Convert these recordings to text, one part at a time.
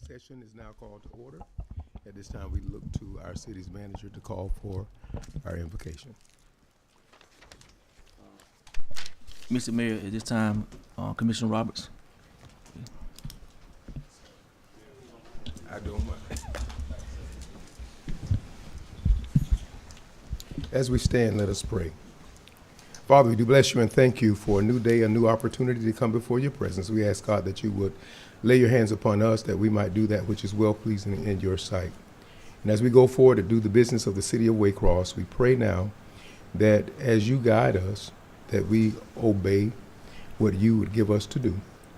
Session is now called to order. At this time, we look to our city's manager to call for our invocation. Mr. Mayor, at this time, Commissioner Roberts. I don't mind. As we stand, let us pray. Father, we do bless you and thank you for a new day, a new opportunity to come before your presence. We ask, God, that you would lay your hands upon us that we might do that which is well-pleasing in your sight. And as we go forward to do the business of the city of Waycross, we pray now that as you guide us, that we obey what you would give us to do.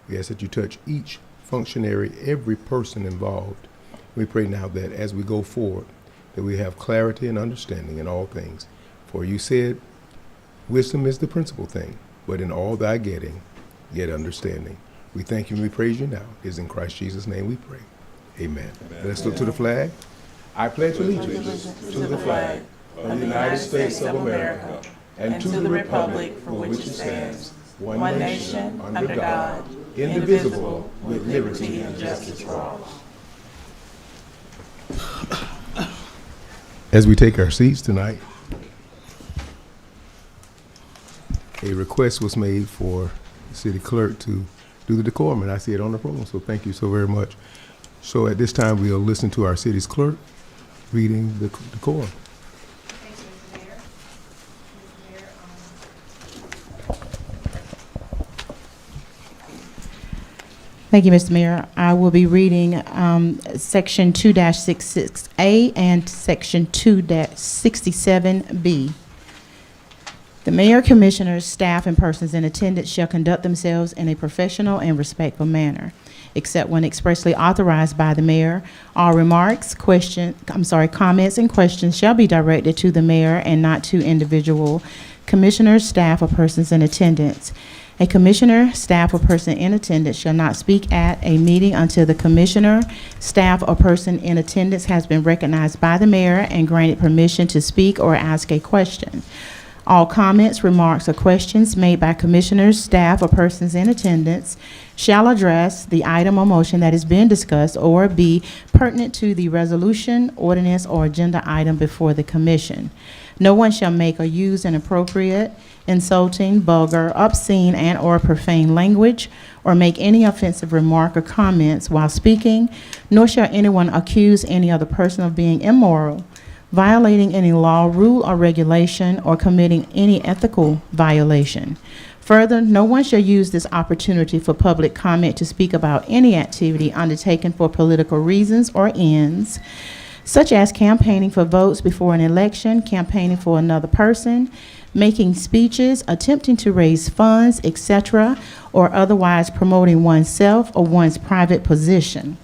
We ask that you touch each functionary, every person involved. We pray now that as we go forward, that we have clarity and understanding in all things. For you said, wisdom is the principal thing, but in all thy getting, get understanding. We thank you and we praise you now. It is in Christ Jesus' name we pray. Amen. Let's look to the flag. I pledge allegiance to the flag of the United States of America and to the republic for which it stands, one nation, under God, indivisible, with liberty and justice for all. As we take our seats tonight, a request was made for the city clerk to do the decorum, and I see it on the program, so thank you so very much. So at this time, we'll listen to our city's clerk reading the decorum. Thank you, Mr. Mayor. Thank you, Mr. Mayor. I will be reading Section 2-66A and Section 2-67B. The mayor, commissioners, staff, and persons in attendance shall conduct themselves in a professional and respectful manner, except when expressly authorized by the mayor. All remarks, comments, and questions shall be directed to the mayor and not to individual commissioners, staff, or persons in attendance. A commissioner, staff, or person in attendance shall not speak at a meeting until the commissioner, staff, or person in attendance has been recognized by the mayor and granted permission to speak or ask a question. All comments, remarks, or questions made by commissioners, staff, or persons in attendance shall address the item or motion that is being discussed or be pertinent to the resolution, ordinance, or agenda item before the commission. No one shall make or use inappropriate, insulting, vulgar, obscene, and/or profane language, or make any offensive remark or comments while speaking, nor shall anyone accuse any other person of being immoral, violating any law, rule, or regulation, or committing any ethical violation. Further, no one shall use this opportunity for public comment to speak about any activity undertaken for political reasons or ends, such as campaigning for votes before an election, campaigning for another person, making speeches, attempting to raise funds, etc., or otherwise promoting oneself or one's private position.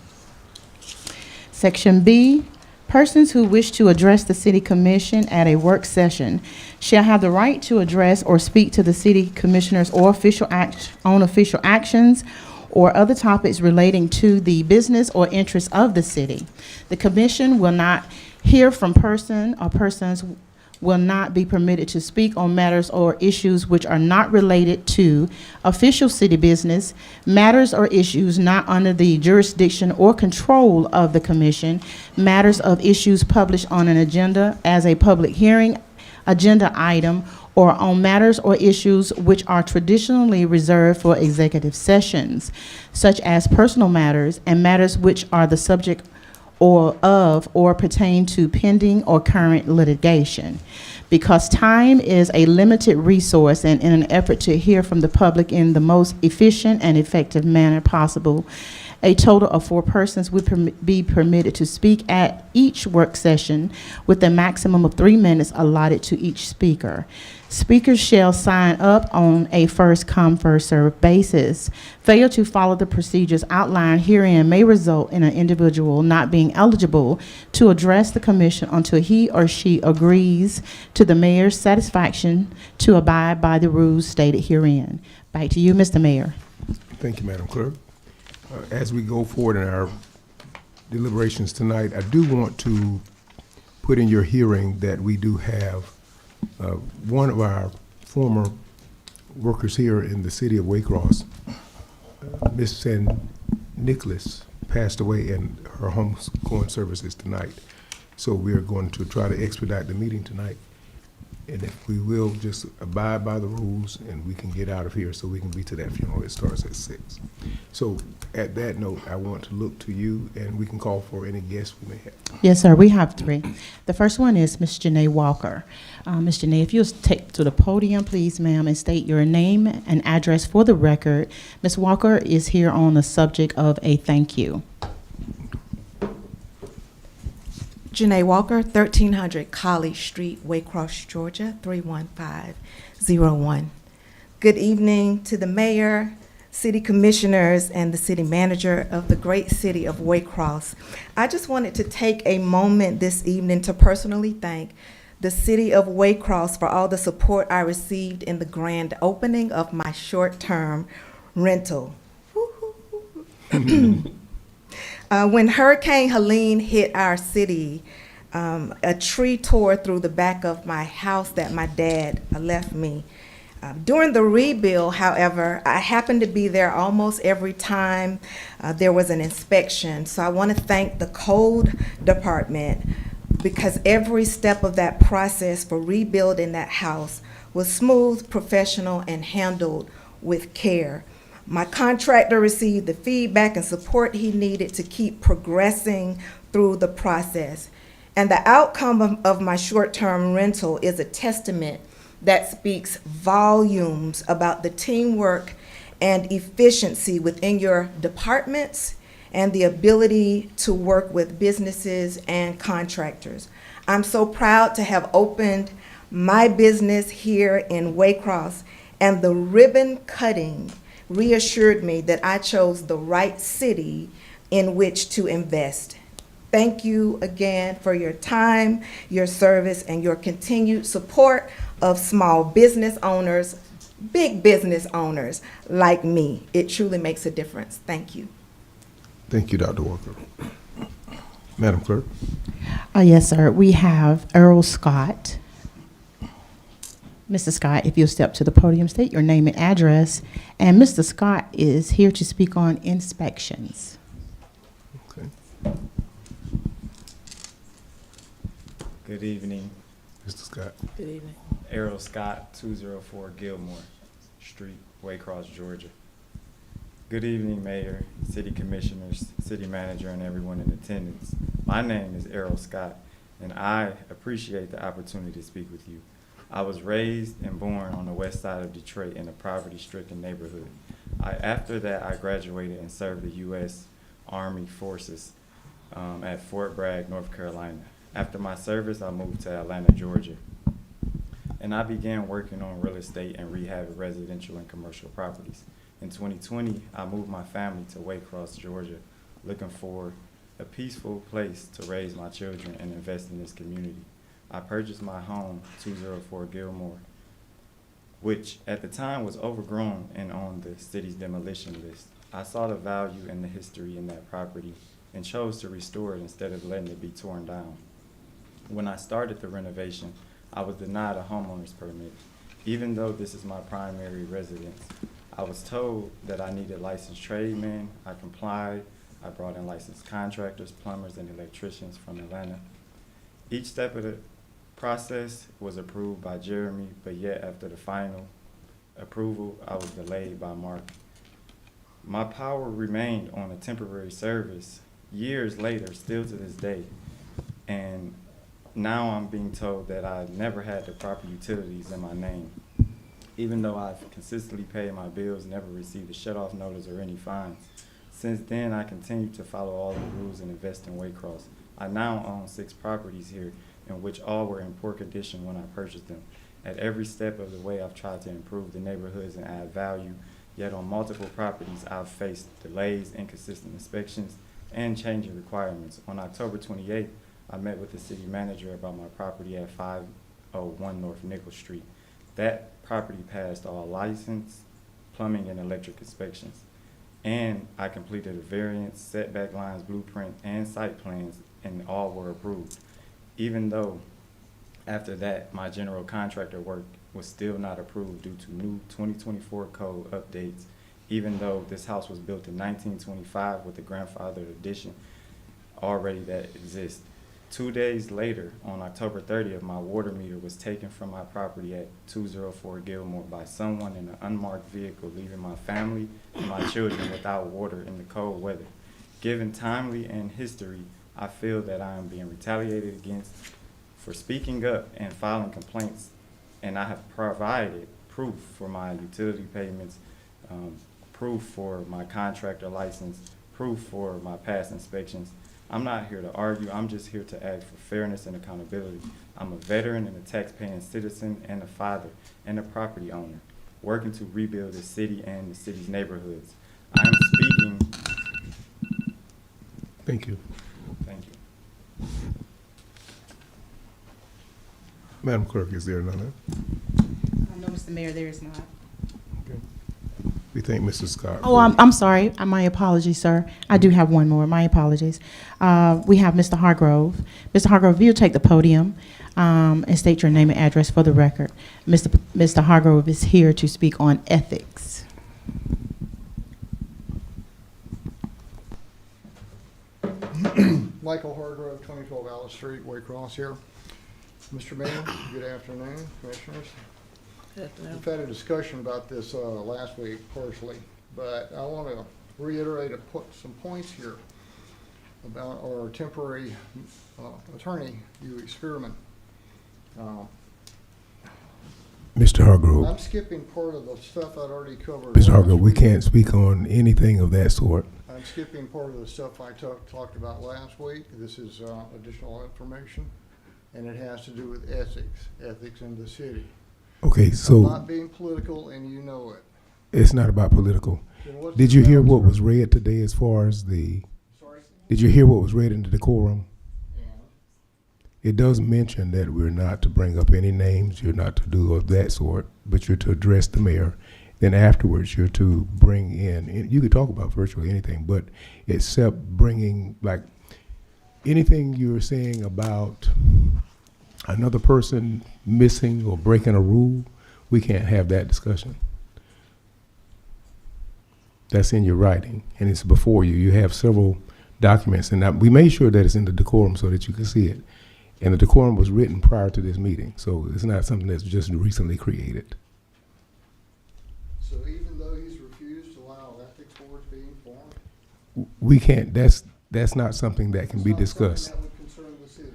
Section B. Persons who wish to address the City Commission at a work session shall have the right to address or speak to the City Commissioners or on official actions or other topics relating to the business or interests of the city. The Commission will not hear from person or persons will not be permitted to speak on matters or issues which are not related to official city business, matters or issues not under the jurisdiction or control of the commission, matters of issues published on an agenda as a public hearing agenda item, or on matters or issues which are traditionally reserved for executive sessions, such as personal matters and matters which are the subject or pertain to pending or current litigation. Because time is a limited resource, and in an effort to hear from the public in the most efficient and effective manner possible, a total of 4 persons would be permitted to speak at each work session, with a maximum of 3 minutes allotted to each speaker. Speakers shall sign up on a first-come, first-served basis. Failure to follow the procedures outlined herein may result in an individual not being eligible to address the commission until he or she agrees to the mayor's satisfaction to abide by the rules stated herein. Back to you, Mr. Mayor. Thank you, Madam Clerk. As we go forward in our deliberations tonight, I do want to put in your hearing that we do have one of our former workers here in the city of Waycross, Miss San Nicholas, passed away, and her homegoing service is tonight. So we are going to try to expedite the meeting tonight. And if we will, just abide by the rules, and we can get out of here so we can be to that funeral. It starts at 6. So at that note, I want to look to you, and we can call for any guests we may have. Yes, sir. We have 3. The first one is Ms. Janae Walker. Ms. Janae, if you'll take to the podium, please, ma'am, and state your name and address for the record. Ms. Walker is here on the subject of a thank you. Janae Walker, 1300 College Street, Waycross, Georgia, 31501. Good evening to the mayor, city commissioners, and the city manager of the great city of Waycross. I just wanted to take a moment this evening to personally thank the city of Waycross for all the support I received in the grand opening of my short-term rental. When Hurricane Helene hit our city, a tree tore through the back of my house that my dad left me. During the rebuild, however, I happened to be there almost every time there was an inspection. So I want to thank the code department, because every step of that process for rebuilding that house was smooth, professional, and handled with care. My contractor received the feedback and support he needed to keep progressing through the process. And the outcome of my short-term rental is a testament that speaks volumes about the teamwork and efficiency within your departments and the ability to work with businesses and contractors. I'm so proud to have opened my business here in Waycross, and the ribbon cutting reassured me that I chose the right city in which to invest. Thank you again for your time, your service, and your continued support of small business owners, big business owners like me. It truly makes a difference. Thank you. Thank you, Dr. Walker. Madam Clerk. Yes, sir. We have Earl Scott. Mr. Scott, if you'll step to the podium, state your name and address. And Mr. Scott is here to speak on inspections. Okay. Good evening. Mr. Scott. Good evening. Errol Scott, 204 Gilmore Street, Waycross, Georgia. Good evening, Mayor, City Commissioners, City Manager, and everyone in attendance. My name is Errol Scott, and I appreciate the opportunity to speak with you. I was raised and born on the west side of Detroit in a poverty-stricken neighborhood. After that, I graduated and served the U.S. Army Forces at Fort Bragg, North Carolina. After my service, I moved to Atlanta, Georgia, and I began working on real estate and rehabbing residential and commercial properties. In 2020, I moved my family to Waycross, Georgia, looking for a peaceful place to raise my children and invest in this community. I purchased my home, 204 Gilmore, which at the time was overgrown and on the city's demolition list. I saw the value and the history in that property and chose to restore it instead of letting it be torn down. When I started the renovation, I was denied a homeowner's permit. Even though this is my primary residence, I was told that I needed licensed tradesmen. I complied. I brought in licensed contractors, plumbers, and electricians from Atlanta. Each step of the process was approved by Jeremy, but yet after the final approval, I was delayed by Mark. My power remained on a temporary service years later, still to this day, and now I'm being told that I never had the proper utilities in my name. Even though I've consistently paid my bills, never received a shut-off notice or any fines. Since then, I continue to follow all the rules and invest in Waycross. I now own 6 properties here, in which all were in poor condition when I purchased them. At every step of the way, I've tried to improve the neighborhoods and add value, yet on multiple properties, I've faced delays, inconsistent inspections, and changing requirements. On October 28th, I met with the city manager about my property at 501 North Nickel Street. That property passed all license, plumbing, and electric inspections. And I completed a variance, setback lines, blueprint, and site plans, and all were approved. Even though after that, my general contractor work was still not approved due to new 2024 code updates, even though this house was built in 1925 with the grandfather addition already that exists. 2 days later, on October 30th, my water meter was taken from my property at 204 Gilmore by someone in an unmarked vehicle, leaving my family and my children without water in the cold weather. Given timely and history, I feel that I am being retaliated against for speaking up and filing complaints, and I have provided proof for my utility payments, proof for my contractor license, proof for my past inspections. I'm not here to argue, I'm just here to ask for fairness and accountability. I'm a veteran and a tax-paying citizen and a father and a property owner, working to rebuild the city and the city's neighborhoods. I am speaking. Thank you. Thank you. Madam Clerk, is there another? No, Mr. Mayor, there is not. Okay. We thank Mrs. Scott. Oh, I'm sorry. My apologies, sir. I do have one more. My apologies. We have Mr. Hargrove. Mr. Hargrove, if you'll take the podium and state your name and address for the record. Mr. Hargrove is here to speak on ethics. Michael Hargrove, 2012 Alice Street, Waycross here. Mr. Mayor, good afternoon, Commissioners. We've had a discussion about this last week partially, but I want to reiterate some points here about our temporary attorney, Huey Spearman. Mr. Hargrove. I'm skipping part of the stuff I'd already covered. Mr. Hargrove, last we week. can't speak on anything of that sort. I'm skipping part of the stuff I talked about last week. This is additional information, and it has to do with ethics in the city. Okay, I'm so not being political, and you know it. it's not about political. Then what's Did the you hear balance, what sir? was read today as far as the, Sorry? did you hear what was read in the decorum? And It does mention that we're not to bring up any names, you're not to do of that sort, but you're to address the mayor. Then afterwards, you're to bring in, you could talk about virtually anything, but except bringing, like, anything you're saying about another person missing or breaking a rule, we can't have that discussion. That's in your writing, and it's before you. You have several documents, and we made sure that it's in the decorum so that you can see it. And the decorum was written prior to this meeting, so it's not something that's just recently created. so even though he's refused to allow ethics board to be informed, We can't, that's not something that can it's be not discussed. something that would concern the city.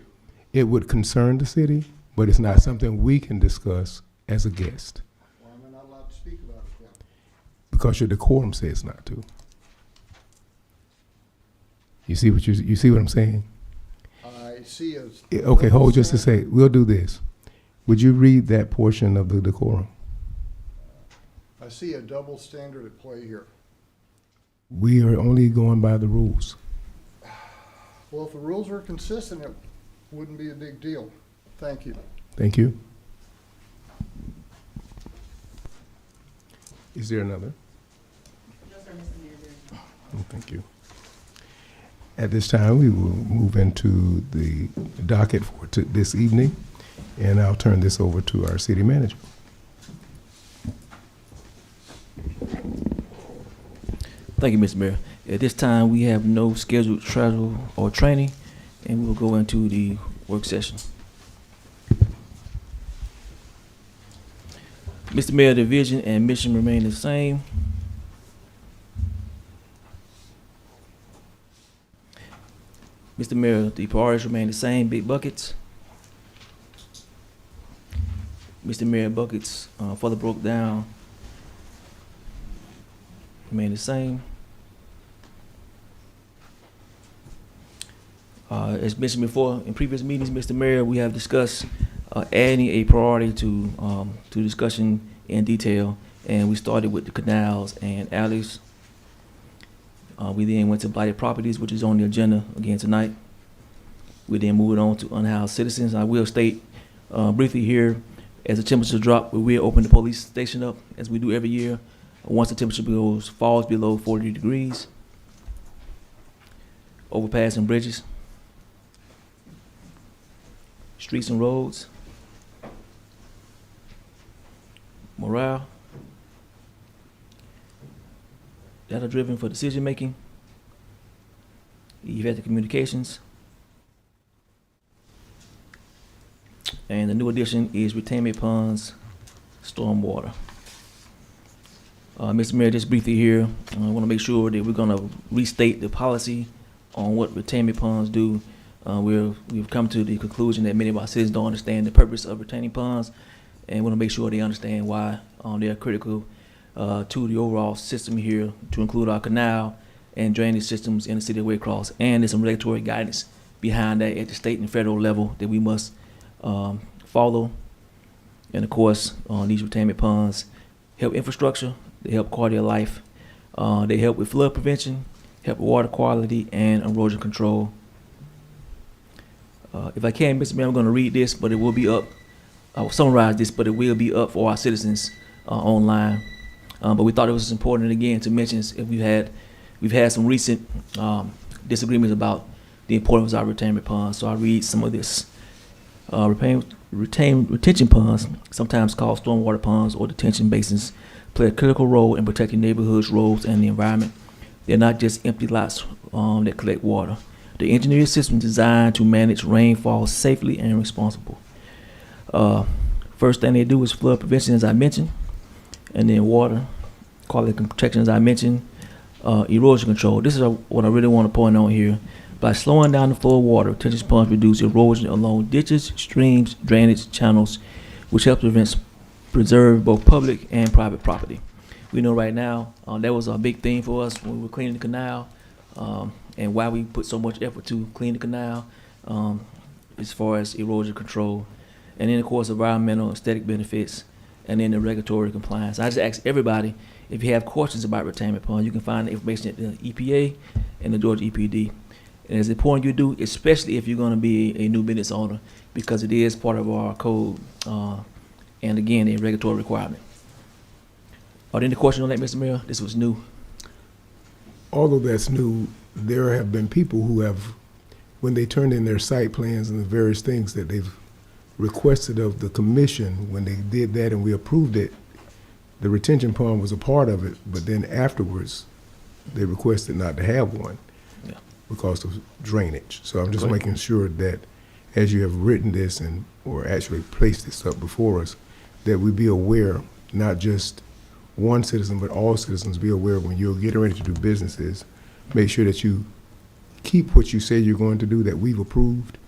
It would concern the city, but it's not something we can discuss as a guest, Why am I not allowed to speak about it then? because your decorum says not to. You see what I'm saying? I see a. Okay, hold just a sec. We'll do this. Would you read that portion of the decorum? I see a double standard at play here. We are only going by the rules. Well, if the rules are consistent, it wouldn't be a big deal. Thank you. Thank you. Is there another? Oh, thank you. At this time, we will move into the docket for this evening, and I'll turn this over to our city manager. Thank you, Mr. Mayor. At this time, we have no scheduled travel or training, and we'll go into the work session. Mr. Mayor, the vision and mission remain the same. Mr. Mayor, the priorities remain the same, big buckets. Mr. Mayor, buckets further broke down remain the same. As mentioned before in previous meetings, Mr. Mayor, we have discussed adding a priority to discussion in detail, and we started with the canals and alleys. We then went to blighted properties, which is on the agenda again tonight. We then moved on to unhoused citizens. I will state briefly here, as the temperature drop, we will open the police station up, as we do every year, once the temperature falls below 40 degrees. Overpass and bridges, streets and roads, morale, data-driven for decision-making, effective communications, and the new addition is retainment ponds, stormwater. Mr. Mayor, just briefly here, I want to make sure that we're going to restate the policy on what retainment ponds do. We've come to the conclusion that many of our citizens don't understand the purpose of retaining ponds, and want to make sure they understand why they are critical to the overall system here, to include our canal and drainage systems in the city of Waycross. And there's some regulatory guidance behind that at the state and federal level that we must follow. And of course, these retainment ponds help infrastructure, they help quality of life, they help with flood prevention, help with water quality, and erosion control. If I can, Mr. Mayor, I'm going to read this, but it will be up. I will summarize this, but it will be up for our citizens online. But we thought it was important again to mention if we've had some recent disagreements about the importance of our retainment ponds. So I'll read some of this. Retention ponds, sometimes called stormwater ponds or detention basins, play a critical role in protecting neighborhoods, roads, and the environment. They're not just empty lots that collect water. The engineered system designed to manage rainfall safely and responsible. First thing they do is flood prevention, as I mentioned, and then water quality protection, as I mentioned, erosion control. This is what I really want to point out here. By slowing down the flow of water, retention ponds reduce erosion along ditches, streams, drainage channels, which helps preserve both public and private property. We know right now that was a big thing for us when we were cleaning the canal, and why we put so much effort to clean the canal as far as erosion control. And then, of course, environmental and aesthetic benefits, and then the regulatory compliance. I just ask everybody, if you have questions about retainment ponds, you can find the information at the EPA and the Georgia EPD. And it's important you do, especially if you're going to be a new business owner, because it is part of our code, and again, a regulatory requirement. Are there any questions on that, Mr. Mayor? This was new. Although that's new, there have been people who have, when they turned in their site plans and the various things that they've requested of the commission, when they did that and we approved it, the retention pond was a part of it, but then afterwards, they requested not to have one because of drainage. So I'm just making sure that as you have written this and or actually placed this up before us, that we be aware, not just one citizen, but all citizens be aware when you're getting ready to do businesses, make sure that you keep what you say you're going to do that we've approved,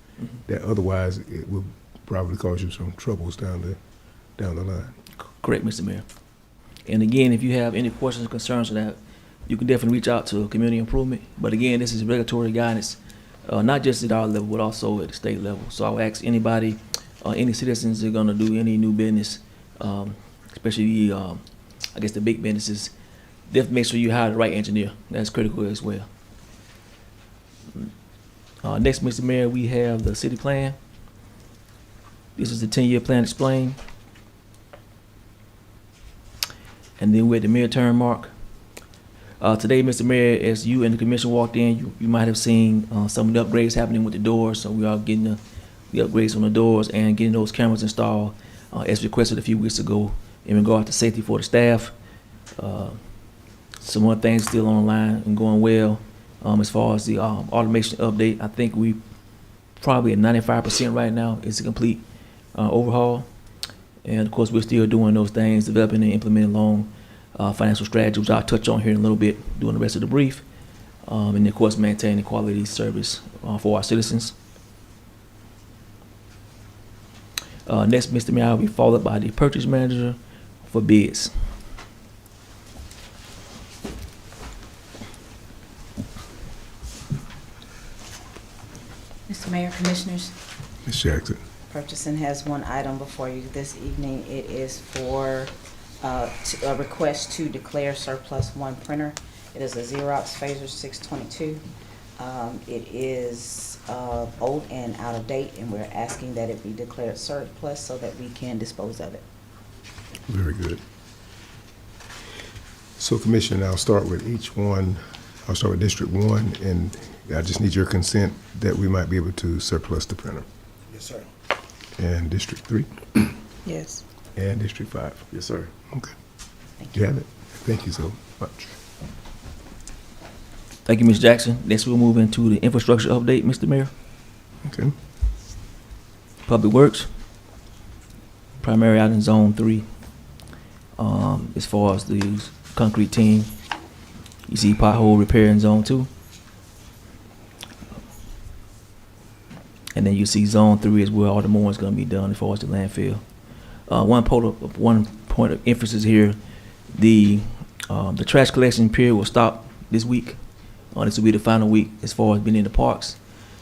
that otherwise it will probably cause you some troubles down the line. Correct, Mr. Mayor. And again, if you have any questions or concerns on that, you can definitely reach out to community improvement. But again, this is regulatory guidance, not just at our level, but also at the state level. So I would ask anybody, any citizens that are gonna do any new business, especially I guess the big businesses, definitely make sure you hire the right engineer. That's critical as well. Next, Mr. Mayor, we have the city plan. This is the 10-year plan explained. And then we're at the midterm mark. Today, Mr. Mayor, as you and the commission walked in, you might have seen some of the upgrades happening with the doors. So we are getting the upgrades on the doors and getting those cameras installed as requested a few weeks ago in regard to safety for the staff. Some more things still online and going well. As far as the automation update, I think we probably at 95% right now. It's a complete overhaul. And of course, we're still doing those things, developing and implementing long financial strategy, which I'll touch on here in a little bit during the rest of the brief. And of course, maintaining quality service for our citizens. Next, Mr. Mayor, will be followed by the purchase manager for bids. Mr. Mayor, Commissioners, Ms. Jackson. Purchasing has one item before you this evening. It is for a request to declare surplus one printer. It is a Xerox Phaser 622. It is old and out of date, and we're asking that it be declared surplus so that we can dispose of it. Very good. So, Commissioner, I'll start with each one. I'll start with District 1, and I just need your consent that we might be able to surplus the printer. Yes, sir. And District 3? Yes. And District 5? Yes, sir. Okay. Thank You you. have it? Thank you so much. Thank you, Ms. Jackson. Next, we'll move into the infrastructure update, Mr. Mayor. Okay. Public Works, primary out in Zone 3. As far as the concrete team, you see pothole repair in Zone 2. And then you see Zone 3 is where all the more is going to be done as far as the landfill. One point of emphasis here, the trash collection period will stop this week. This will be the final week as far as being in the parks.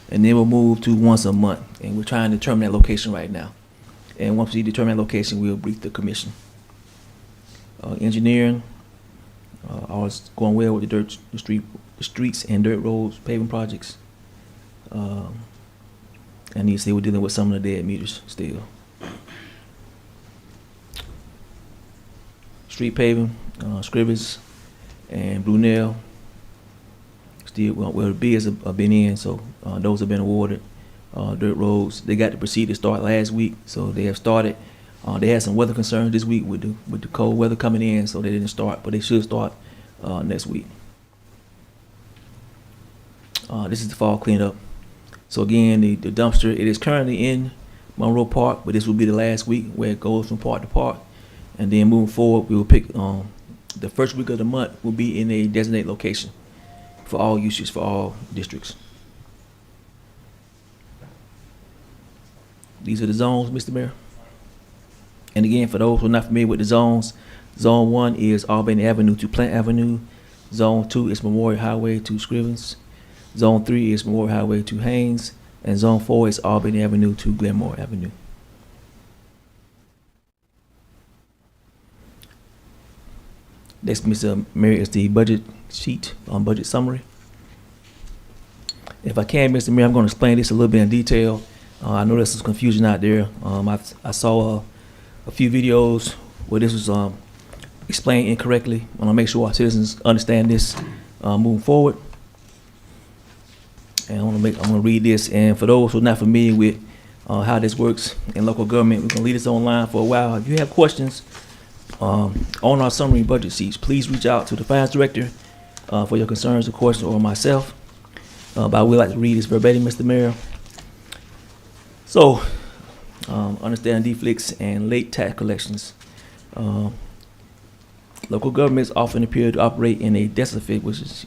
And then we'll move to once a month. And we're trying to determine that location right now. And once we determine that location, we'll brief the commission. Engineering, all is going well with the streets and dirt roads paving projects. And you see we're dealing with some of the dead meters still. Street paving, Scribbers and Brunel. Still, well, the bids have been in, so those have been awarded. Dirt roads, they got the procedure start last week, so they have started. They had some weather concerns this week with the cold weather coming in, so they didn't start, but they should start next week. This is the fall cleanup. So again, the dumpster, it is currently in Monroe Park, but this will be the last week where it goes from park to park. And then moving forward, we will pick the first week of the month will be in a designated location for all uses for all districts. These are the zones, Mr. Mayor. And again, for those who are not familiar with the zones, Zone 1 is Albany Avenue to Plant Avenue. Zone 2 is Memorial Highway to Scrivens. Zone 3 is Memorial Highway to Haynes. And Zone 4 is Albany Avenue to Glenmore Avenue. Next, Mr. Mayor, is the budget sheet budget summary. If I can, Mr. Mayor, I'm going to explain this a little bit in detail. I know there's some confusion out there. I saw a few videos where this was explained incorrectly. I want to make sure our citizens understand this moving forward. And I'm going to read this. And for those who are not familiar with how this works in local government, we're going to leave this online for a while. If you have questions on our summary budget sheets, please reach out to the finance director for your concerns or questions, or myself. But I would like to read this verbatim, Mr. Mayor. So, understand deflicts and late tax collections. Local governments often appear to operate in a deficit, which is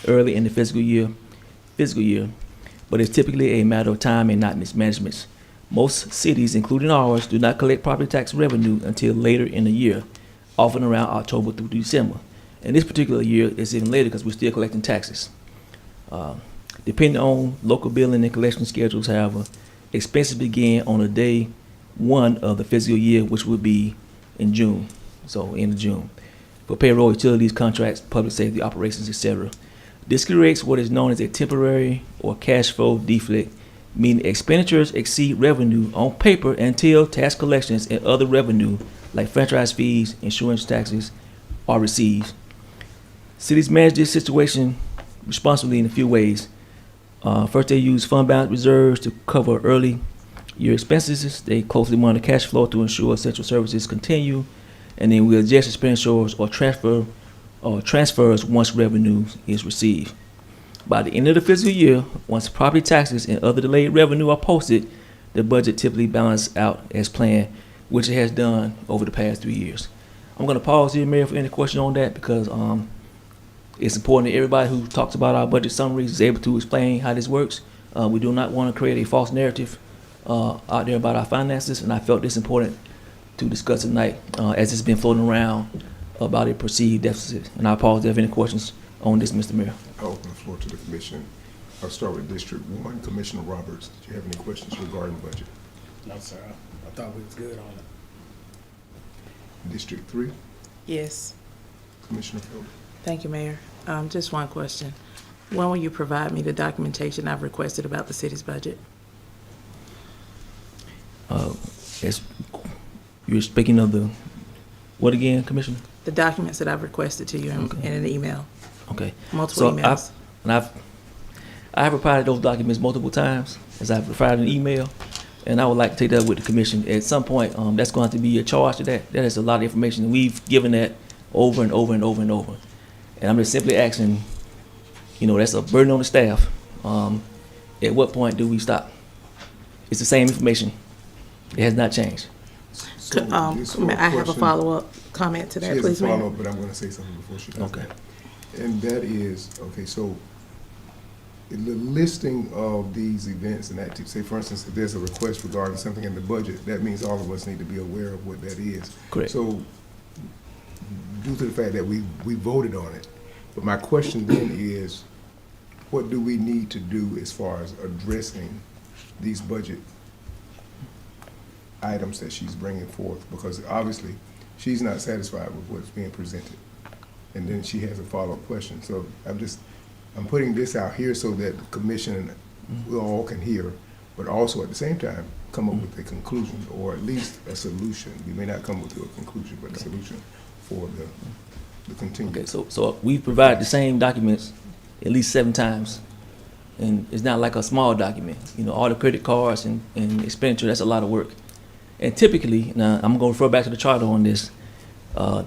early in the fiscal year, but it's typically a matter of time and not mismanagement. Most cities, including ours, do not collect property tax revenue until later in the year, often around October through December. And this particular year is even later because we're still collecting taxes. Depending on local billing and collection schedules, however, expenses begin on the day 1 of the fiscal year, which would be in June, so end of June, for payroll, utilities, contracts, public safety operations, etc. This creates what is known as a temporary or cash flow deflect, meaning expenditures exceed revenue on paper until tax collections and other revenue, like franchise fees, insurance taxes, are received. Cities manage this situation responsibly in a few ways. First, they use fund balance reserves to cover early year expenses. They closely monitor cash flow to ensure essential services continue, and then we adjust expenditures or transfers once revenue is received. By the end of the fiscal year, once property taxes and other delayed revenue are posted, the budget typically balances out as planned, which it has done over the past 3 years. I'm going to pause here, Mayor, for any question on that, because it's important that everybody who talks about our budget summaries is able to explain how this works. We do not want to create a false narrative out there about our finances, and I felt this important to discuss tonight as it's been floating around about a perceived deficit. And I'll pause there if any questions on this, Mr. Mayor. I'll open the floor to the commission. I'll start with District 1. Commissioner Roberts, did you have any questions regarding the budget? No, sir. I thought we was good on it. District 3, Yes, Commissioner Felder. thank you, Mayor. Just one question. When will you provide me the documentation I've requested about the city's budget? As you're speaking of the, what again, Commissioner? The documents that I've requested to you in an email, Okay. multiple emails. I have provided those documents multiple times, as I've provided an email, and I would like to take that with the commission. At some point, that's going to be a charge to that. That is a lot of information, and we've given that over and over and over and over. And I'm just simply asking You know, that's a burden on the staff. At what point do we stop? It's the same information. It has not changed. So this one I have a question- follow-up comment to She that, has a please, Mayor. follow-up, but I'm going to say something before she does Okay. that. And that is, okay, so the listing of these events and activities, say for instance, if there's a request regarding something in the budget, that means all of us need to be aware of what that is. Correct. So due to the fact that we voted on it, but my question then is, what do we need to do as far as addressing these budget items that she's bringing forth? Because obviously, she's not satisfied with what's being presented. And then she has a follow-up question. So I'm putting this out here so that the commission, we all can hear, but also at the same time, come up with a conclusion or at least a solution. We may not come with a conclusion, but a solution for the continued. Okay, so we provided the same documents at least 7 times. And it's not like a small document. You know, all the credit cards and expenditure, that's a lot of work. And typically, now I'm going to refer back to the charter on this,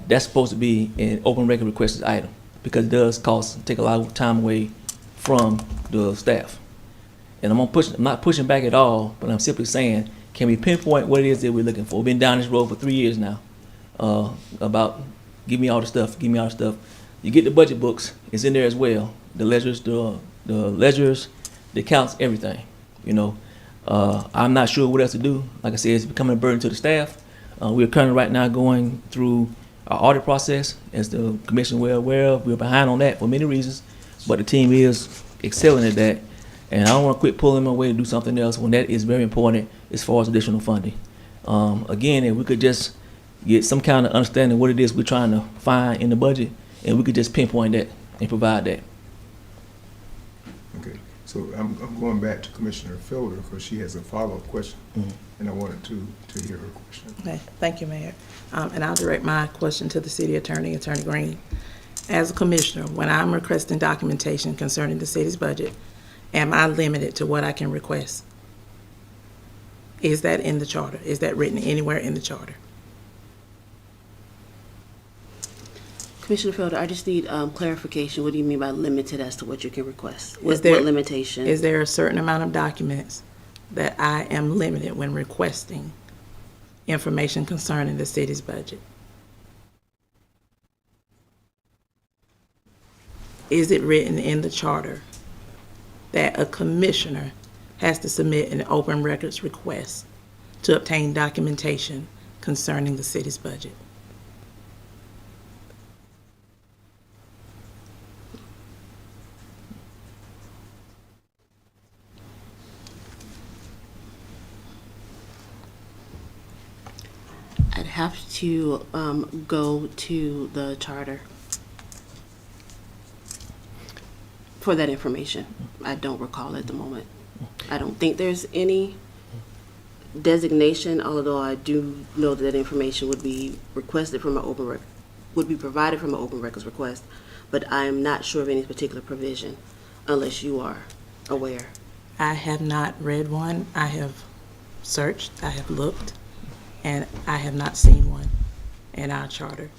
that's supposed to be an open record requested item because it does take a lot of time away from the staff. And I'm not pushing back at all, but I'm simply saying, can we pinpoint what it is that we're looking for? We've been down this road for 3 years now, about give me all the stuff, give me all the stuff. You get the budget books, it's in there as well. The ledgers, the accounts, everything, you know. I'm not sure what else to do. Like I said, it's becoming a burden to the staff. We're currently right now going through our audit process, as the commission well aware of. We're behind on that for many reasons, but the team is excelling at that. And I don't want to quit pulling them away to do something else when that is very important as far as additional funding. Again, if we could just get some kind of understanding of what it is we're trying to find in the budget, and we could just pinpoint that and provide that. Okay, so I'm going back to Commissioner Felder because she has a follow-up question, and I wanted to hear her question. Okay, thank you, Mayor. And I'll direct my question to the city attorney, Attorney Green. As a commissioner, when I'm requesting documentation concerning the city's budget, am I limited to what I can request? Is that in the charter? Is that written anywhere in the charter? Commissioner Felder, I just need clarification. What do you mean by limited as to what you can request? What limitation? Is there a certain amount of documents that I am limited when requesting information concerning the city's budget? Is it written in the charter that a commissioner has to submit an open records request to obtain documentation concerning the city's budget? I'd have to go to the charter for that information. I don't recall at the moment. I don't think there's any designation, although I do know that information would be requested from an would be provided from an open records request, but I'm not sure of any particular provision unless you are aware. I have not read one. I have searched, I have looked, and I have not seen one in our charter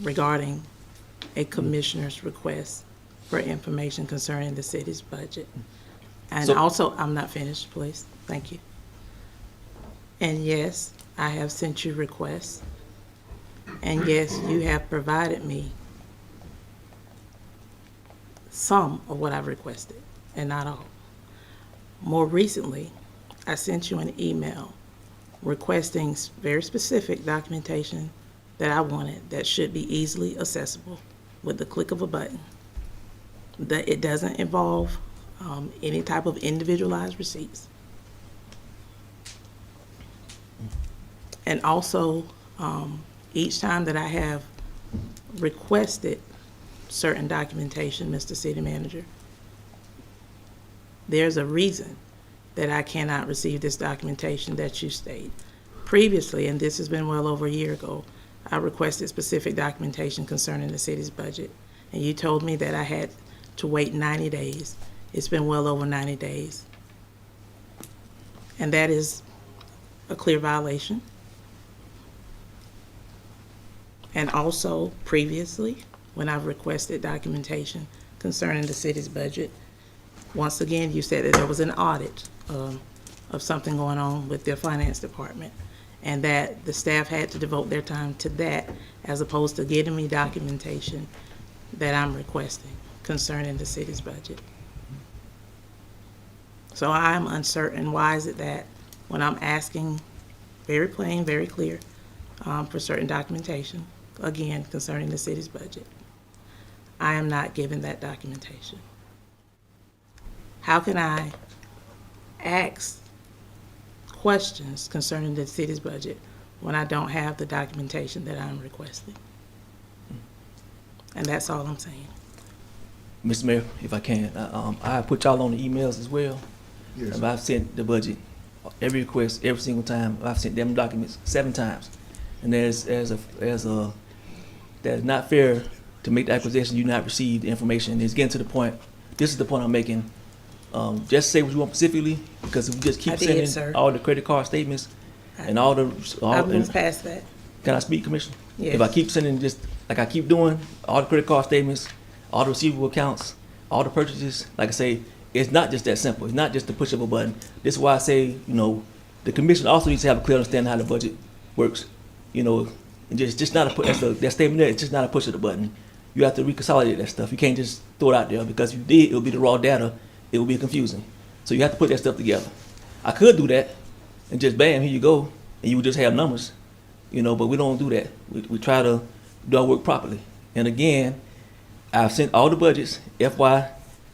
regarding a commissioner's request for information concerning the city's budget. And So- also, I'm not finished, please. Thank you. And yes, I have sent you requests. And yes, you have provided me some of what I've requested, and not all. More recently, I sent you an email requesting very specific documentation that I wanted that should be easily accessible with the click of a button. That it doesn't involve any type of individualized receipts. And also, each time that I have requested certain documentation, Mr. City Manager, there's a reason that I cannot receive this documentation that you state. Previously, and this has been well over a year ago, I requested specific documentation concerning the city's budget, and you told me that I had to wait 90 days. It's been well over 90 days. And that is a clear violation. And also, previously, when I've requested documentation concerning the city's budget. Once again, you said that there was an audit of something going on with their finance department, and that the staff had to devote their time to that as opposed to getting me documentation that I'm requesting concerning the city's budget. So I'm uncertain, why is it that when I'm asking very plain, very clear, for certain documentation, again, concerning the city's budget, I am not given that documentation? How can I ask questions concerning the city's budget when I don't have the documentation that I'm requesting? And that's all I'm saying. Mr. Mayor, if I can, I put y'all on the emails as well. Yes. I've sent the budget, every request, every single time. I've sent them documents 7 times. And that's not fair to make the accusation you not receive the information. It's getting to the point, this is the point I'm making. Just say what you want specifically, because if we just keep I did, sending sir. all the credit card statements and all the, I've moved past that. can I speak, Commissioner? Yes. If I keep sending just, like I keep doing, all the credit card statements, all the receivable accounts, all the purchases, like I say, it's not just that simple. It's not just the push of a button. This is why I say, the commission also needs to have a clear understanding how the budget works. And just not a put that statement there, it's just not a push of the button. You have to reconsolidate that stuff. You can't just throw it out there, because if you did, it'll be the raw data. It will be confusing. So you have to put that stuff together. I could do that and just bam, here you go, and you would just have numbers, but we don't do that. We try to do our work properly. And again, I've sent all the budgets, FY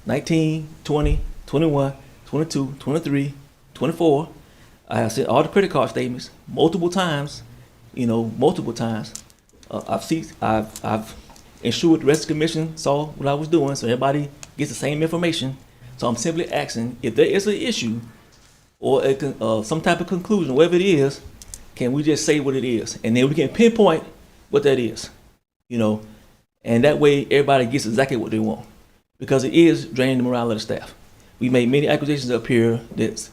19, 20, 21, 22, 23, 24. I have sent all the credit card statements multiple times, multiple times. I've ensured the rest of the commission saw what I was doing, so everybody gets the same information. So I'm simply asking, if there is an issue or some type of conclusion, whatever it is, can we just say what it is? And then we can pinpoint what that is, and that way everybody gets exactly what they want, because it is draining the morale of the staff. We made many accusations up here that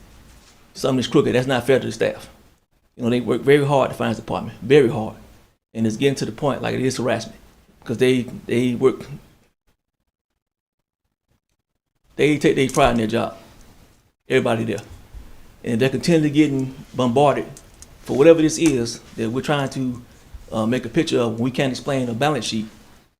something is crooked. That's not fair to the staff. They work very hard, the finance department, very hard. And it's getting to the point like it is harassment, because they work. They take their pride in their job. Everybody there. And they're continually getting bombarded for whatever this is that we're trying to make a picture of. We can't explain a balance sheet,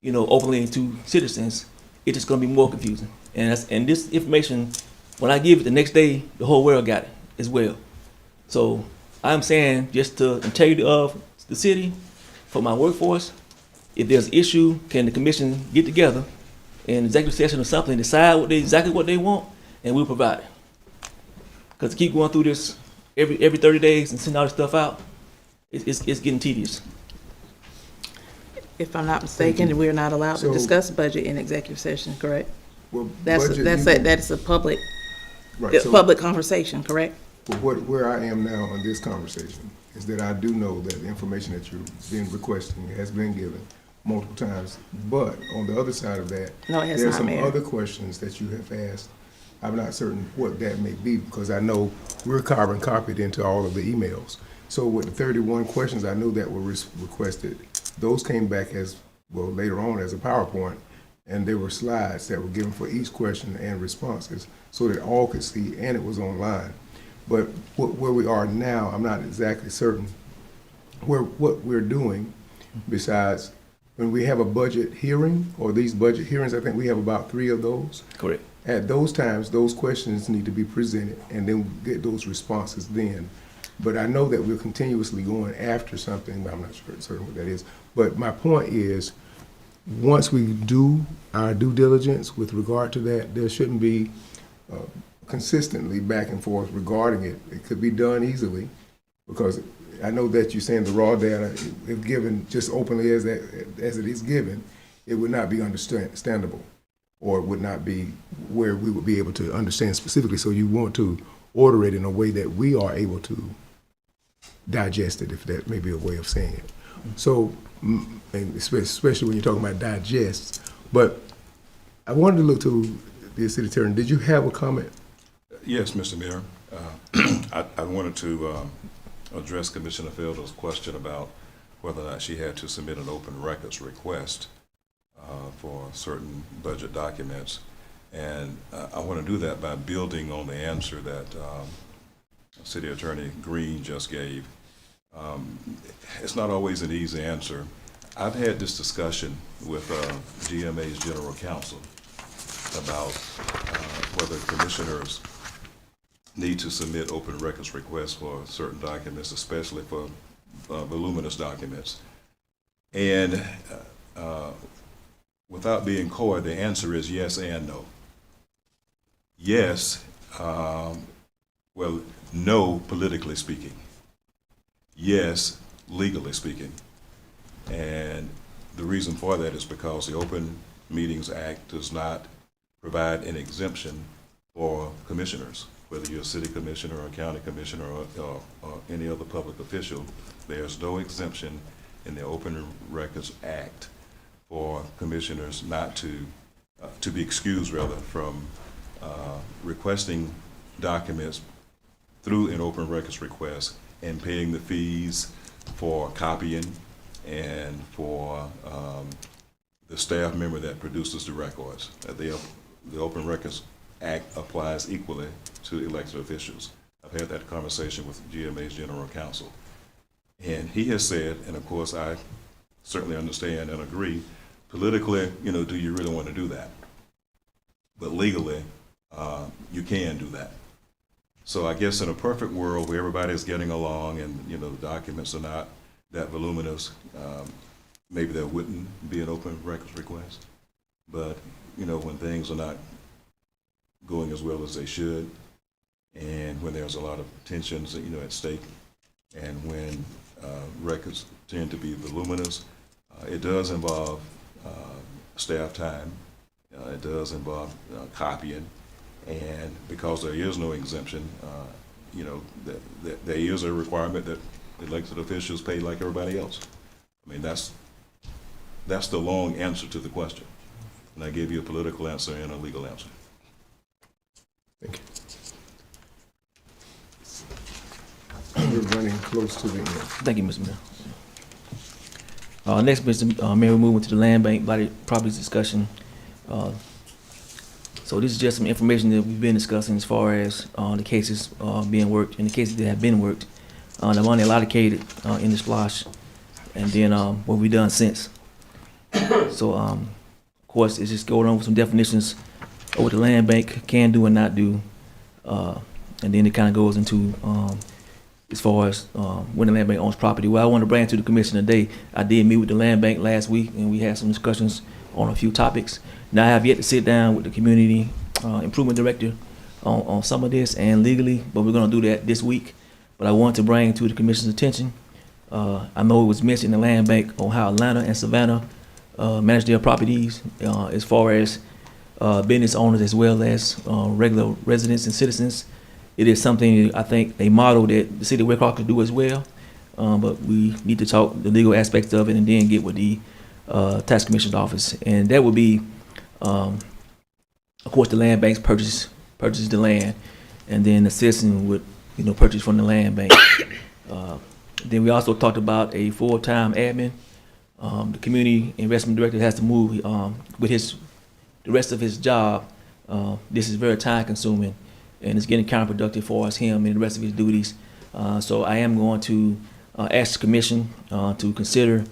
openly to citizens. It's just going to be more confusing. And this information, when I give it the next day, the whole world got it as well. So I'm saying, just to integrity of the city, for my workforce, if there's an issue, can the commission get together in executive session or something, decide exactly what they want, and we'll provide it. Because to keep going through this every 30 days and send all this stuff out, it's getting tedious. If I'm not mistaken, we're not allowed to discuss budget in executive session, correct? Well, That's a public, right, so public conversation, correct? where I am now on this conversation is that I do know that the information that you've been requesting has been given multiple times, but on the other side of that, No, it has there's not, some Mayor. other questions that you have asked. I'm not certain what that may be, because I know we're carbon copied into all of the emails. So with the 31 questions I know that were requested, those came back as, well, later on as a PowerPoint, and there were slides that were given for each question and responses so that all could see, and it was online. But where we are now, I'm not exactly certain what we're doing, besides when we have a budget hearing, or these budget hearings, I think we have about 3 of those. Correct. At those times, those questions need to be presented, and then we get those responses then. But I know that we're continuously going after something, but I'm not certain what that is. But my point is, once we do our due diligence with regard to that, there shouldn't be consistently back and forth regarding it. It could be done easily, because I know that you're saying the raw data, if given just openly as it is given, it would not be understandable, or it would not be where we would be able to understand specifically. So you want to order it in a way that we are able to digest it, if that may be a way of saying it. So, and especially when you're talking about digests. But I wanted to look to the city attorney. Did you have a comment? Yes, Mr. Mayor. I wanted to address Commissioner Felder's question about whether or not she had to submit an open records request for certain budget documents. And I want to do that by building on the answer that City Attorney Green just gave. It's not always an easy answer. I've had this discussion with GMA's General Counsel about whether commissioners need to submit open records requests for certain documents, especially for voluminous documents. And without being coy, the answer is yes and no. Yes, well, no, politically speaking. Yes, legally speaking. And the reason for that is because the Open Meetings Act does not provide an exemption for commissioners, whether you're a city commissioner or a county commissioner or any other public official. There's no exemption in the Open Records Act for commissioners not to be excused rather from requesting documents through an open records request and paying the fees for copying and for the staff member that produces the records. The Open Records Act applies equally to elected officials. I've had that conversation with GMA's General Counsel. And he has said, and of course I certainly understand and agree, politically, do you really want to do that? But legally, you can do that. So I guess in a perfect world where everybody's getting along and, the documents are not that voluminous, maybe there wouldn't be an open records request. But, when things are not going as well as they should, and when there's a lot of tensions, at stake, and when records tend to be voluminous, it does involve staff time. It does involve copying, and because there is no exemption, there is a requirement that elected officials pay like everybody else. I mean, that's the long answer to the question, and I gave you a political answer and a legal answer. Thank you. We're running close to the end. Thank you, Mr. Mayor. Next, Mr. Mayor, we're moving to the land bank body properties discussion. So this is just some information that we've been discussing as far as the cases being worked and the cases that have been worked. The money allocated in the splosh, and then what we've done since. So, of course, it's just going over some definitions of what the land bank can do and not do, and then it kind of goes into as far as when the land bank owns property. What I want to bring to the commission today, I did meet with the land bank last week, and we had some discussions on a few topics. Now, I have yet to sit down with the community improvement director on some of this and legally, but we're going to do that this week. But I want to bring to the commission's attention, I know it was mentioned in the land bank on how Atlanta and Savannah manage their properties as far as business owners as well as regular residents and citizens. It is something, I think, a model that the city of Waycross could do as well, but we need to talk the legal aspects of it and then get with the tax commissioner's office. And that would be, of course, the land banks purchase the land, and then the citizen would, purchase from the land bank. Then we also talked about a full-time admin. The community investment director has to move with the rest of his job. This is very time-consuming, and it's getting counterproductive for us, him and the rest of his duties. So I am going to ask the commission to consider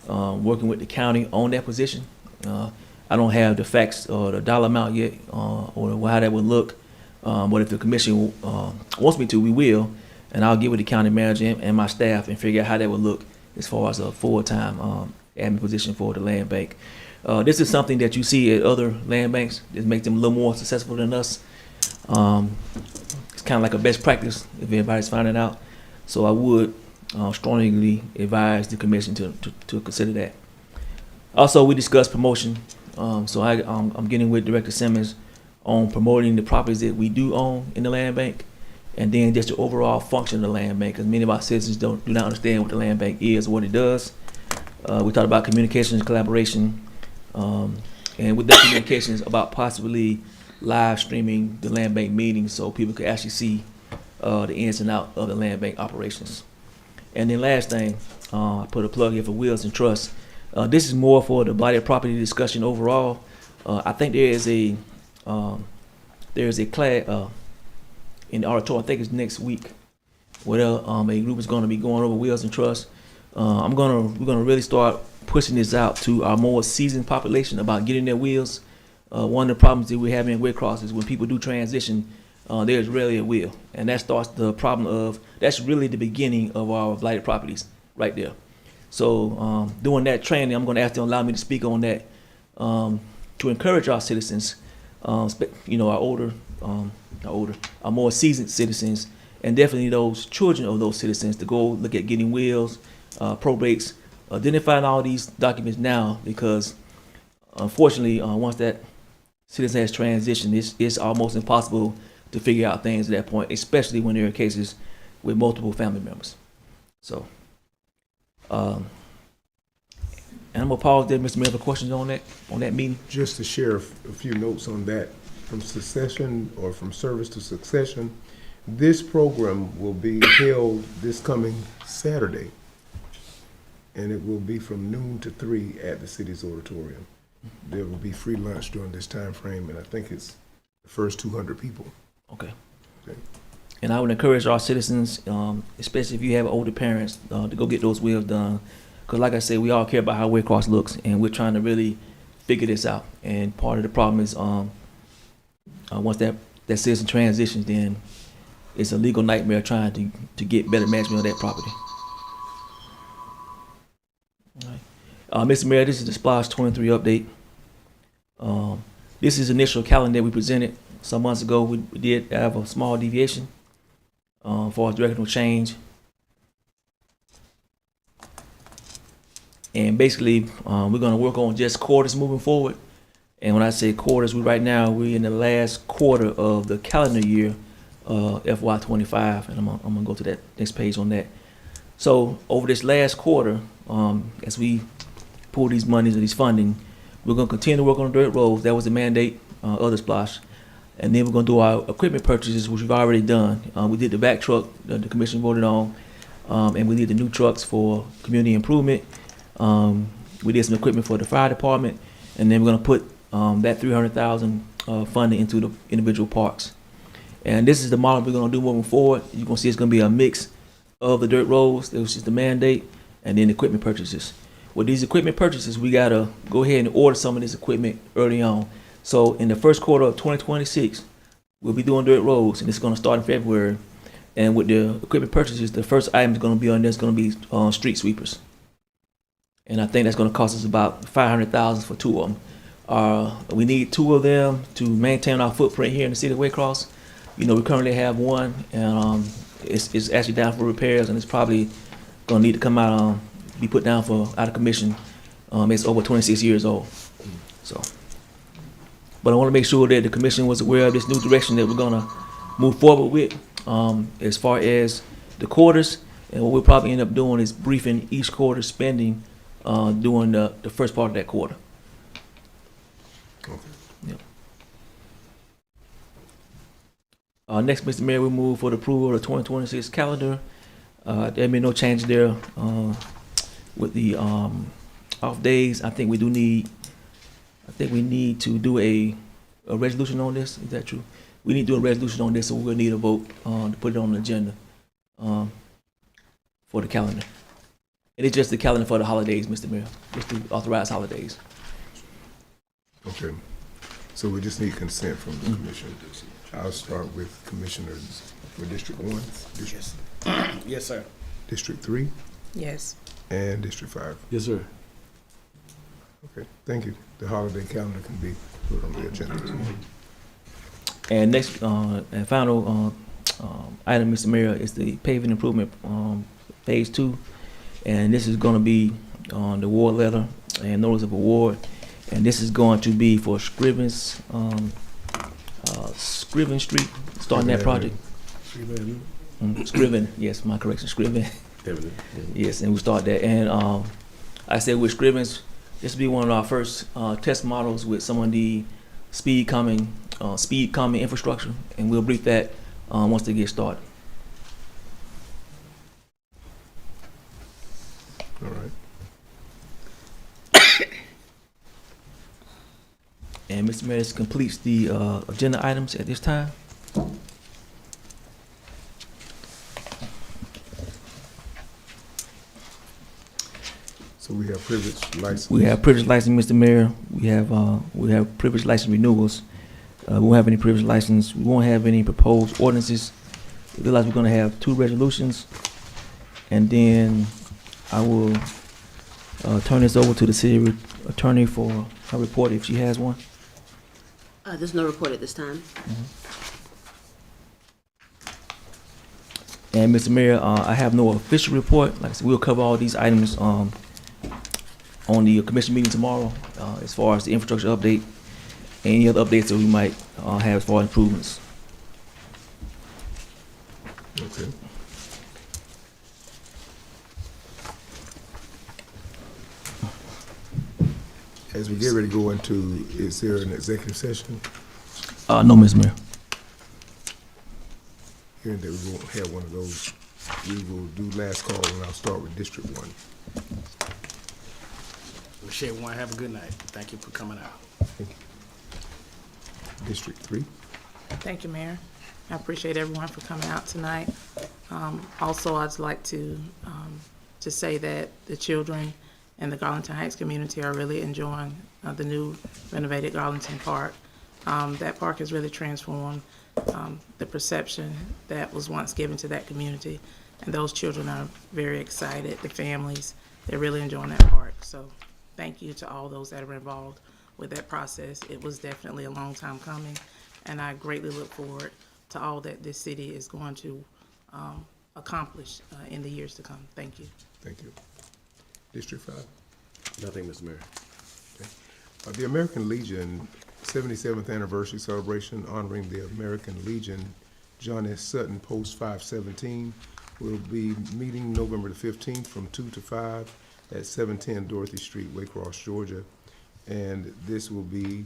working with the county on that position. I don't have the facts or the dollar amount yet, or how that would look. But if the commission wants me to, we will, and I'll get with the county manager and my staff and figure out how that would look as far as a full-time admin position for the land bank. This is something that you see at other land banks that makes them a little more successful than us. It's kind of like a best practice if everybody's finding out. So I would strongly advise the commission to consider that. Also, we discussed promotion. So I'm getting with Director Simmons on promoting the properties that we do own in the land bank, and then just the overall function of the land bank, because many of our citizens do not understand what the land bank is or what it does. We talked about communication and collaboration, and with that communication is about possibly live streaming the land bank meetings so people could actually see the ins and outs of the land bank operations. And then last thing, I put a plug here for Wills and Trust. This is more for the blighted property discussion overall. I think there is a class in the auditorium. I think it's next week. Where a group is going to be going over wills and trusts. We're gonna really start pushing this out to our more seasoned population about getting their wills. One of the problems that we have in Waycross is when people do transition, there's rarely a will, and that starts the problem of that's really the beginning of our blighted properties right there. So doing that training, I'm going to ask them to allow me to speak on that to encourage our citizens, our more seasoned citizens, and definitely those children of those citizens to go look at getting wills, probates, identifying all these documents now, because unfortunately, once that citizen has transitioned, it's almost impossible to figure out things at that point, especially when there are cases with multiple family members. So, and I'm gonna pause there, Mr. Mayor, for questions on that meeting. Just to share a few notes on that, from succession or from service to succession, this program will be held this coming Saturday, and it will be from noon to 3 at the city's auditorium. There will be free lunch during this time frame, and I think it's the first 200 people. Okay. Okay. And I would encourage our citizens, especially if you have older parents, to go get those wills done. Because like I said, we all care about how Waycross looks, and we're trying to really figure this out. And part of the problem is once that citizen transitions, then it's a legal nightmare trying to get better management of that property. All right. Mr. Mayor, this is the SPLOST 23 update. This is the initial calendar we presented some months ago. We did have a small deviation for directional change. And basically, we're going to work on just quarters moving forward. And when I say quarters, we're in the last quarter of the calendar year, FY25. And I'm going to go to that next page on that. So over this last quarter, as we pull these monies and these funding, we're going to continue to work on dirt roads. That was the mandate of the SPLOST. And then we're going to do our equipment purchases, which we've already done. We did the back truck that the commission voted on, and we did the new trucks for community improvement. We did some equipment for the fire department, and then we're going to put that $300,000 funding into the individual parks. And this is the model we're going to do moving forward. You're going to see it's going to be a mix of the dirt roads, that was just the mandate, and then equipment purchases. With these equipment purchases, we got to go ahead and order some of this equipment early on. So in the first quarter of 2026, we'll be doing dirt roads, and it's going to start in February. And with the equipment purchases, the first item is going to be on there is going to be street sweepers. And I think that's going to cost us about $500,000 for 2 of them. We need 2 of them to maintain our footprint here in the city of Waycross. We currently have one, and it's actually down for repairs, and it's probably going to need to come out, be put down out of commission. It's over 26 years old. So, but I want to make sure that the commission was aware of this new direction that we're going to move forward with as far as the quarters. And what we'll probably end up doing is briefing each quarter spending during the first part of that quarter. Okay. Yep. Next, Mr. Mayor, we move for the approval of the 2026 calendar. There may be no change there with the off days. I think we need to do a resolution on this. Is that true? We need to do a resolution on this, so we'll need a vote to put it on the agenda for the calendar. And it's just the calendar for the holidays, Mr. Mayor, just to authorize holidays. Okay. So we just need consent from the commission. I'll start with commissioners for District 1, Yes. Yes, sir. District 3, Yes. and District 5. Yes, sir. Okay, thank you. The holiday calendar can be put on the agenda. And next and final item, Mr. Mayor, is the paving improvement phase 2. And this is going to be on the award letter and notice of award. And this is going to be for Scriven Street, starting that project. Scriven, yes, my correction, Scriven. Yes, and we start that. And I said with Scrivens, this will be one of our first test models with some of the speed calming infrastructure, and we'll brief that once they get started. All right. And Mr. Mayor, this completes the agenda items at this time. So we have privilege license. We have privilege license, Mr. Mayor. We have privilege license renewals. We won't have any privilege license. We won't have any proposed ordinances. We realize we're gonna have 2 resolutions. And then I will turn this over to the city attorney for her report if she has one. There's no report at this time. And Mr. Mayor, I have no official report. Like I said, we'll cover all these items on the commission meeting tomorrow, as far as the infrastructure update, any other updates that we might have as far as improvements. Okay. As we get ready to go into, is there an executive session? No, Mr. Mayor. Hearing that we won't have one of those, we will do last call, and I'll start with District 1. Wish everyone have a good night. Thank you for coming out. Thank you. District 3. Thank you, Mayor. I appreciate everyone for coming out tonight. Also, I'd like to say that the children in the Garlington Heights community are really enjoying the new renovated Garlington Park. That park has really transformed the perception that was once given to that community, and those children are very excited. The families, they're really enjoying that park. So thank you to all those that are involved with that process. It was definitely a long time coming, and I greatly look forward to all that this city is going to accomplish in the years to come. Thank you. Thank you. District 5. Nothing, Mr. Mayor. The American Legion 77th anniversary celebration honoring the American Legion John S. Sutton Post 517 will be meeting November the 15th from 2 to 5 at 710 Dorothy Street, Waycross, Georgia. And this will be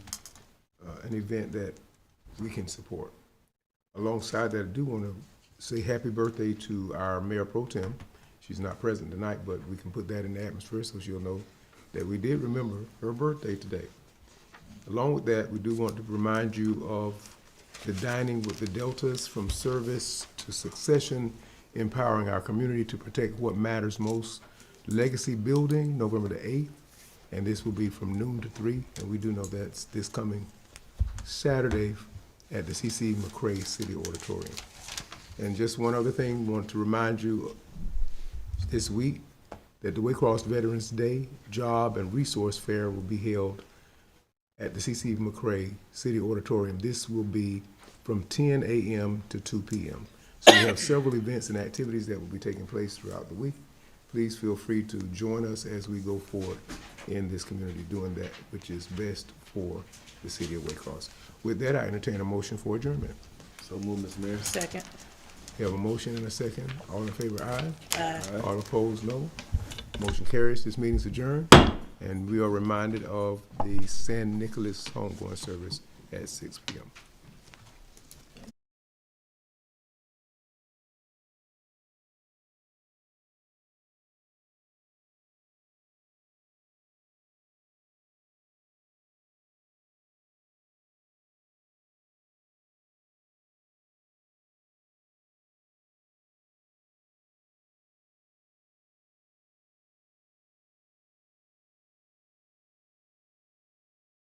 an event that we can support. Alongside that, I do want to say happy birthday to our Mayor Pro Tem. She's not present tonight, but we can put that in the atmosphere so she'll know that we did remember her birthday today. Along with that, we do want to remind you of the Dining with the Deltas, from service to succession, empowering our community to protect what matters most. Legacy Building, November the 8th, and this will be from noon to 3, and we do know that's this coming Saturday at the C.C. McCrae City Auditorium. And just one other thing, I want to remind you this week that the Waycross Veterans Day Job and Resource Fair will be held at the C.C. McCrae City Auditorium. This will be from 10 a.m. to 2 p.m. So we have several events and activities that will be taking place throughout the week. Please feel free to join us as we go forward in this community doing that which is best for the city of Waycross. With that, I entertain a motion for adjournment. So move, Mr. Mayor. Second. We have a motion and a second. All in favor, aye. Aye. All opposed, no. Motion carries. This meeting's adjourned. And we are reminded of the San Nicolas homegoing service at 6 p.m.